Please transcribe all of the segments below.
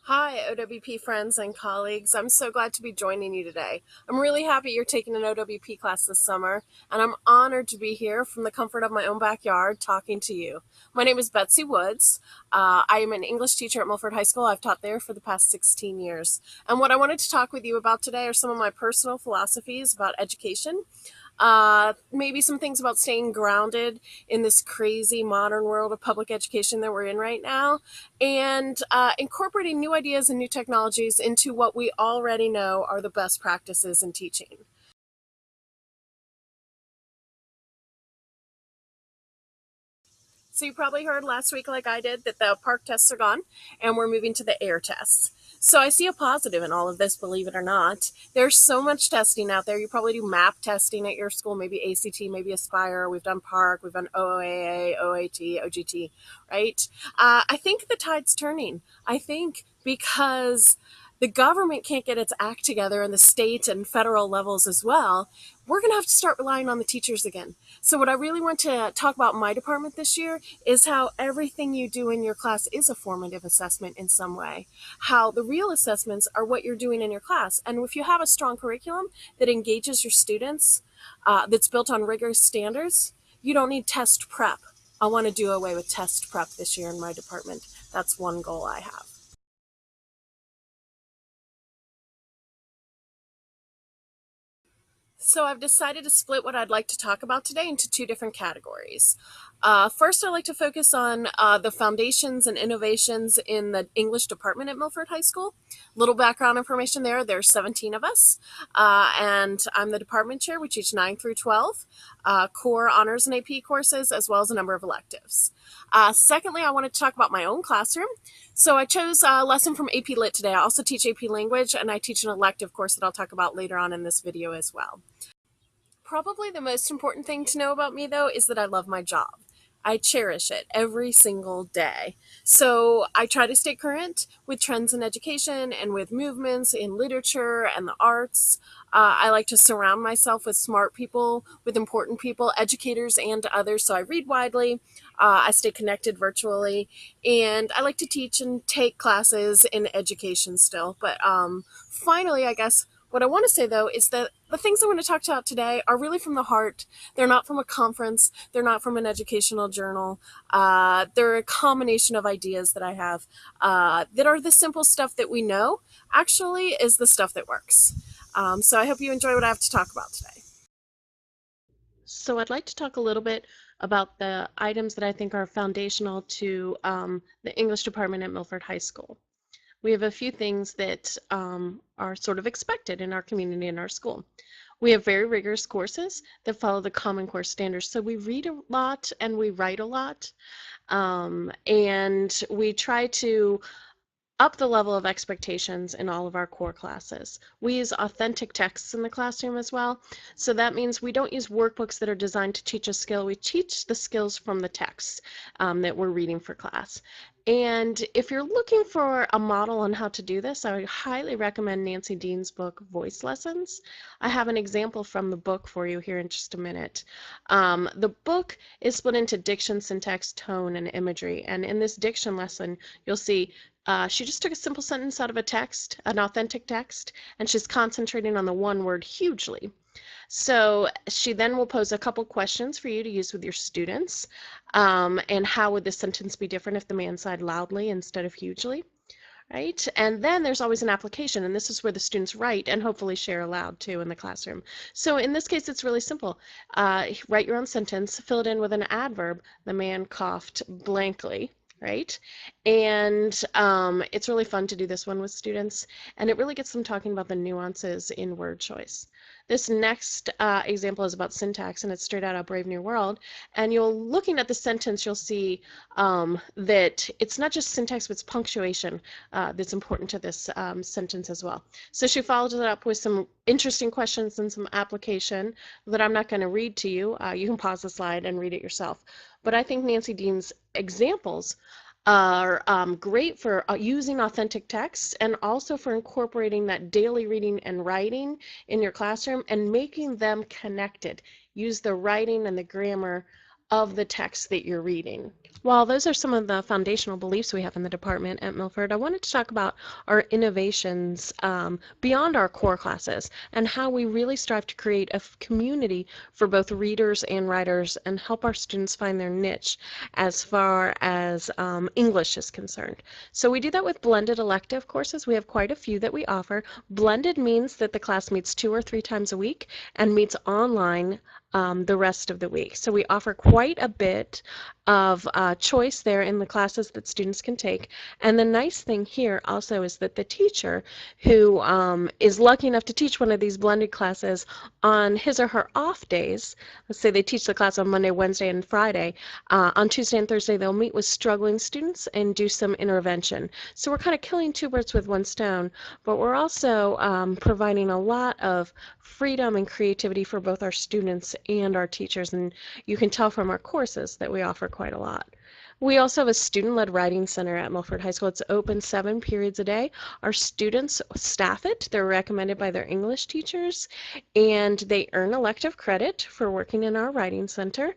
Hi, OWP friends and colleagues. I'm so glad to be joining you today. I'm really happy you're taking an OWP class this summer, and I'm honored to be here from the comfort of my own backyard talking to you. My name is Betsy Woods. I am an English teacher at Milford High School. I've taught there for the past 16 years. And what I wanted to talk with you about today are some of my personal philosophies about education, maybe some things about staying grounded in this crazy modern world of public education that we're in right now, and incorporating new ideas and new technologies into what we already know are the best practices in teaching. So you probably heard last week, like I did, that the park tests are gone and we're moving to the air tests. So I see a positive in all of this, believe it or not. There's so much testing out there. You probably do map testing at your school, maybe ACT, maybe Aspire. We've done Park, we've done OAA, OAT, OGT, right? I think the tide's turning. I think because the government can't get its act together and the state and federal levels as well, we're going to have to start relying on the teachers again. So what I really want to talk about in my department this year is how everything you do in your class is a formative assessment in some way. How the real assessments are what you're doing in your class. And if you have a strong curriculum that engages your students, that's built on rigorous standards, you don't need test prep. I want to do away with test prep this year in my department. That's one goal I have. So I've decided to split what I'd like to talk about today into two different categories. First, I'd like to focus on the foundations and innovations in the English department at Milford High School. Little background information there. There's 17 of us, and I'm the department chair. We teach 9 through 12, core honors and AP courses, as well as a number of electives. Secondly, I wanted to talk about my own classroom. So I chose a lesson from AP Lit today. I also teach AP Language, and I teach an elective course that I'll talk about later on in this video as well. Probably the most important thing to know about me, though, is that I love my job. I cherish it every single day. So I try to stay current with trends in education and with movements in literature and the arts. I like to surround myself with smart people, with important people, educators and others. So I read widely. I stay connected virtually, and I like to teach and take classes in education still. But finally, I guess what I want to say, though, is that the things I want to talk about today are really from the heart. They're not from a conference. They're not from an educational journal. They're a combination of ideas that I have that are the simple stuff that we know actually is the stuff that works. So I hope you enjoy what I have to talk about today. So I'd like to talk a little bit about the items that I think are foundational to the English department at Milford High School. We have a few things that are sort of expected in our community and our school. We have very rigorous courses that follow the Common Core standards. So we read a lot and we write a lot. And we try to up the level of expectations in all of our core classes. We use authentic texts in the classroom as well. So that means we don't use workbooks that are designed to teach a skill. We teach the skills from the texts that we're reading for class. And if you're looking for a model on how to do this, I would highly recommend Nancy Dean's book, Voice Lessons. I have an example from the book for you here in just a minute. The book is split into diction, syntax, tone, and imagery. And in this diction lesson, you'll see she just took a simple sentence out of a text, an authentic text, and she's concentrating on the one word hugely. So she then will pose a couple questions for you to use with your students. And how would this sentence be different if the man said loudly instead of hugely? Right? And then there's always an application, and this is where the students write and hopefully share aloud too in the classroom. So in this case, it's really simple. Write your own sentence, fill it in with an adverb. The man coughed blankly. Right? And it's really fun to do this one with students, and it really gets them talking about the nuances in word choice. This next example is about syntax, and it's straight out of Brave New World. And you'll, looking at the sentence, you'll see that it's not just syntax, but it's punctuation that's important to this sentence as well. So she followed it up with some interesting questions and some application that I'm not going to read to you. You can pause the slide and read it yourself. But I think Nancy Dean's examples are great for using authentic texts and also for incorporating that daily reading and writing in your classroom and making them connected. Use the writing and the grammar of the text that you're reading. While those are some of the foundational beliefs we have in the department at Milford, I wanted to talk about our innovations beyond our core classes and how we really strive to create a community for both readers and writers and help our students find their niche as far as English is concerned. So we do that with blended elective courses. We have quite a few that we offer. Blended means that the class meets 2 or 3 times a week and meets online the rest of the week. So we offer quite a bit of choice there in the classes that students can take. And the nice thing here also is that the teacher who is lucky enough to teach one of these blended classes on his or her off days, let's say they teach the class on Monday, Wednesday, and Friday, on Tuesday and Thursday they'll meet with struggling students and do some intervention. So we're kind of killing two birds with one stone, but we're also providing a lot of freedom and creativity for both our students and our teachers, and you can tell from our courses that we offer quite a lot. We also have a student-led writing center at Milford High School. It's open 7 periods a day. Our students staff it. They're recommended by their English teachers, and they earn elective credit for working in our writing center.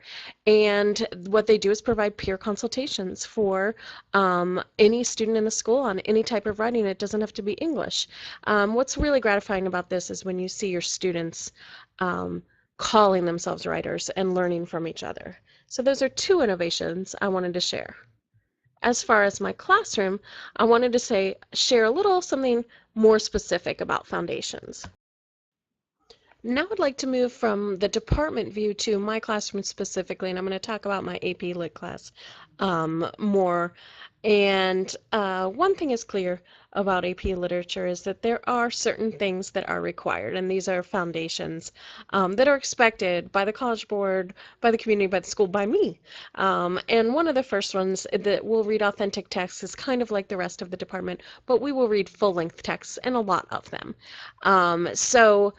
And what they do is provide peer consultations for any student in the school on any type of writing. It doesn't have to be English. What's really gratifying about this is when you see your students calling themselves writers and learning from each other. So those are 2 innovations I wanted to share. As far as my classroom, I wanted to share a little something more specific about foundations. Now I'd like to move from the department view to my classroom specifically, and I'm going to talk about my AP Lit class more. And one thing is clear about AP Literature is that there are certain things that are required, and these are foundations that are expected by the College Board, by the community, by the school, by me. And one of the first ones that we'll read authentic texts is kind of like the rest of the department, but we will read full-length texts, and a lot of them. So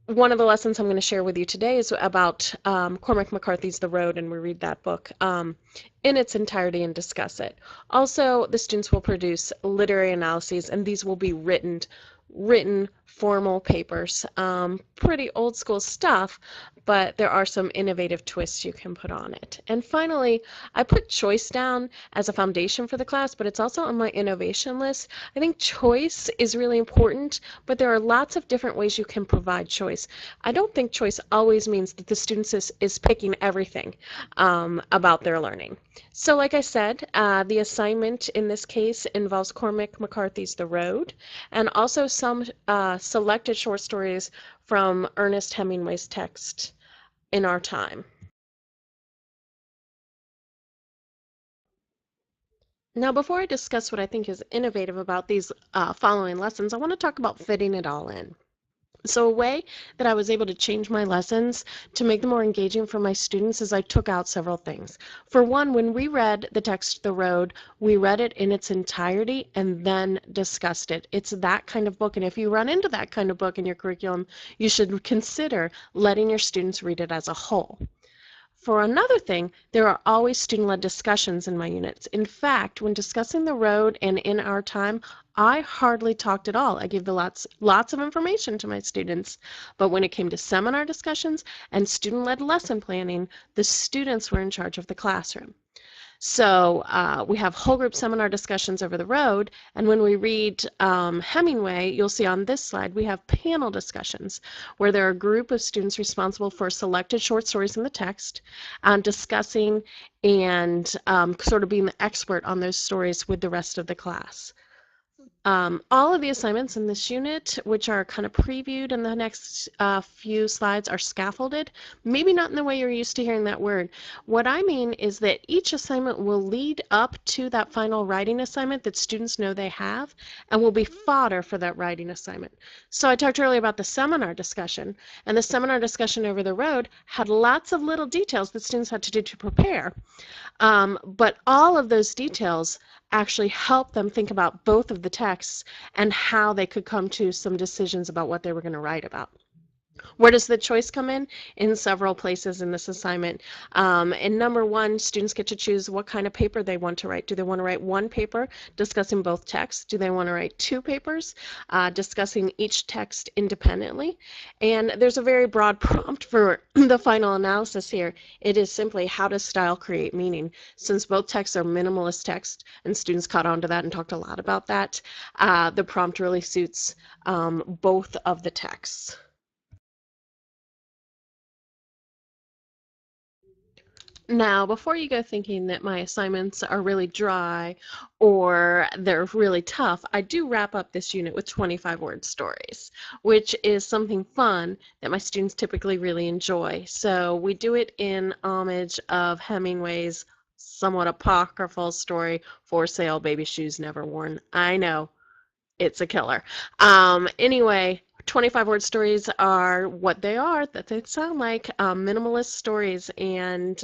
one of the lessons I'm going to share with you today is about Cormac McCarthy's The Road, and we read that book in its entirety and discuss it. Also, the students will produce literary analyses, and these will be written formal papers. Pretty old school stuff, but there are some innovative twists you can put on it. And finally, I put choice down as a foundation for the class, but it's also on my innovation list. I think choice is really important, but there are lots of different ways you can provide choice. I don't think choice always means that the student is picking everything about their learning. So like I said, the assignment in this case involves Cormac McCarthy's The Road, and also some selected short stories from Ernest Hemingway's text, In Our Time. Now, before I discuss what I think is innovative about these following lessons, I want to talk about fitting it all in. So a way that I was able to change my lessons to make them more engaging for my students is I took out several things. For one, when we read the text The Road, we read it in its entirety and then discussed it. It's that kind of book, and if you run into that kind of book in your curriculum, you should consider letting your students read it as a whole. For another thing, there are always student-led discussions in my units. In fact, when discussing The Road and In Our Time, I hardly talked at all. I gave the lots of information to my students. But when it came to seminar discussions and student-led lesson planning, the students were in charge of the classroom. So we have whole group seminar discussions over The Road, and when we read Hemingway, you'll see on this slide we have panel discussions where there are a group of students responsible for selected short stories in the text, discussing and sort of being the expert on those stories with the rest of the class. All of the assignments in this unit, which are kind of previewed in the next few slides, are scaffolded. Maybe not in the way you're used to hearing that word. What I mean is that each assignment will lead up to that final writing assignment that students know they have and will be fodder for that writing assignment. So I talked earlier about the seminar discussion, and the seminar discussion over The Road had lots of little details that students had to do to prepare. But all of those details actually help them think about both of the texts and how they could come to some decisions about what they were going to write about. Where does the choice come in? In several places in this assignment. And number one, students get to choose what kind of paper they want to write. Do they want to write one paper discussing both texts? Do they want to write two papers discussing each text independently? And there's a very broad prompt for the final analysis here. It is simply, how does style create meaning? Since both texts are minimalist text, and students caught on to that and talked a lot about that, the prompt really suits both of the texts. Now, before you go thinking that my assignments are really dry or they're really tough, I do wrap up this unit with 25-word stories, which is something fun that my students typically really enjoy. So we do it in homage of Hemingway's somewhat apocryphal story, For Sale, Baby Shoes Never Worn. I know, it's a killer. Anyway, 25-word stories are what they are, that they sound like, minimalist stories. And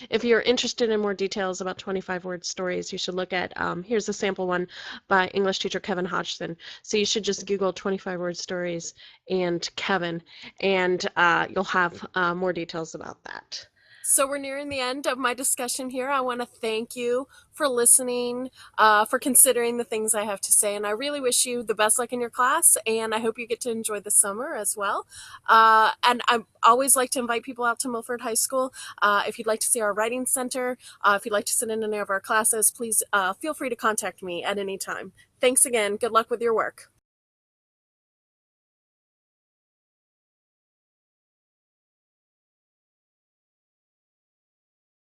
if you're interested in more details about 25-word stories, you should look at, here's a sample one by English teacher Kevin Hodgson. So you should just Google 25-word stories and Kevin, and you'll have more details about that. So we're nearing the end of my discussion here. I want to thank you for listening, for considering the things I have to say, and I really wish you the best luck in your class, and I hope you get to enjoy the summer as well. And I always like to invite people out to Milford High School. If you'd like to see our writing center, if you'd like to sit in any of our classes, please feel free to contact me at any time. Thanks again. Good luck with your work.